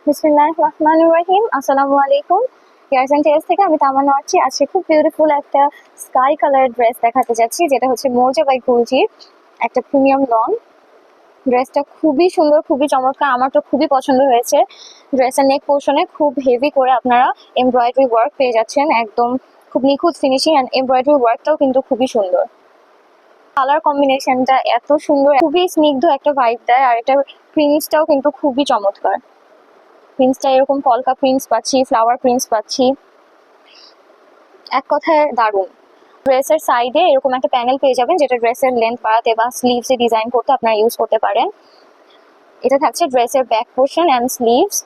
বিসমিল্লাহির রহমানির রহিম। আসসালামু আলাইকুম। হেয়ার্স এন্ড টেলস থেকে আমি তামান্না আছি। আজকে খুব বিউটিফুল একটা স্কাই কালার ড্রেস দেখাতে যাচ্ছি, যেটা হচ্ছে মৌজা বাই গুলজির একটা প্রিমিয়াম লং। ড্রেসটা খুবই সুন্দর, খুবই চমৎকার, আমার তো খুবই পছন্দ হয়েছে। ড্রেসের নেক পোর্শনে খুব হেভি করে আপনারা এমব্রয়ডারি ওয়ার্ক পেয়ে যাচ্ছেন, একদম খুব নিখুঁত ফিনিশিং, অ্যান্ড এমব্রয়ডারি ওয়ার্কটাও কিন্তু খুবই সুন্দর। কালার কম্বিনেশনটা এত সুন্দর, খুবই স্নিগ্ধ একটা ভাইব দেয়, আর এটার প্রিন্টসটাও কিন্তু খুবই চমৎকার। প্রিন্টসটা এরকম কলকা প্রিন্টস পাচ্ছি, ফ্লাওয়ার প্রিন্টস পাচ্ছি, এক কথায় দারুণ। ড্রেসের সাইডে এরকম একটা প্যানেল পেয়ে যাবেন, যেটা ড্রেসের লেন্থ বাড়াতে বা স্লিভসে ডিজাইন করতে আপনারা ইউজ করতে পারেন। এটা থাকছে ড্রেসের ব্যাক পোর্শন অ্যান্ড স্লিভস।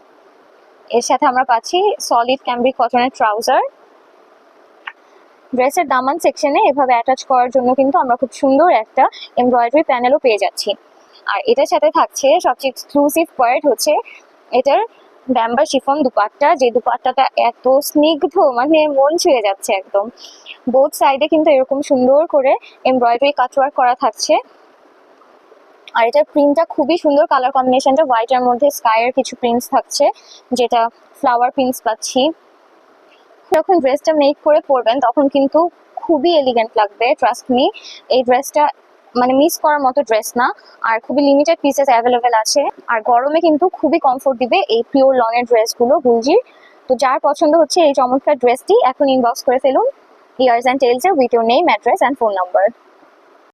এর সাথে আমরা পাচ্ছি সলিড ক্যামব্রিক কটনের ট্রাউজার। ড্রেসের দামান সেকশনে এভাবে অ্যাটাচ করার জন্য কিন্তু আমরা খুব সুন্দর একটা এমব্রয়ডারি প্যানেলও পেয়ে যাচ্ছি। আর এটার সাথে থাকছে সবচেয়ে এক্সক্লুসিভ পয়েন্ট হচ্ছে এটার ব্যাম্বার শিফন দুপাট্টা, যে দুপাট্টাটা এত স্নিগ্ধ, মানে মন ছুঁয়ে যাচ্ছে একদম। বোথ সাইডে কিন্তু এরকম সুন্দর করে এমব্রয়ডারি কাটওয়ার্ক করা থাকছে। আর এটার প্রিন্টটা খুবই সুন্দর, কালার কম্বিনেশনটা হোয়াইটের মধ্যে স্কাইয়ের কিছু প্রিন্টস থাকছে, যেটা ফ্লাওয়ার প্রিন্টস পাচ্ছি। যখন ড্রেসটা মেক করে পরবেন তখন কিন্তু খুবই এলিগেন্ট লাগবে, ট্রাস্ট মি। এই ড্রেসটা মানে মিস করার মতো ড্রেস না, আর খুবই লিমিটেড পিসেস অ্যাভেলেবেল আছে। আর গরমে কিন্তু খুবই কমফোর্ট দিবে এই পিওর লং এর ড্রেসগুলো গুলজির। তো যার পছন্দ হচ্ছে এই চমৎকার ড্রেসটি, এখন ইনবক্স করে ফেলুন years and tells with your name, address and phone number.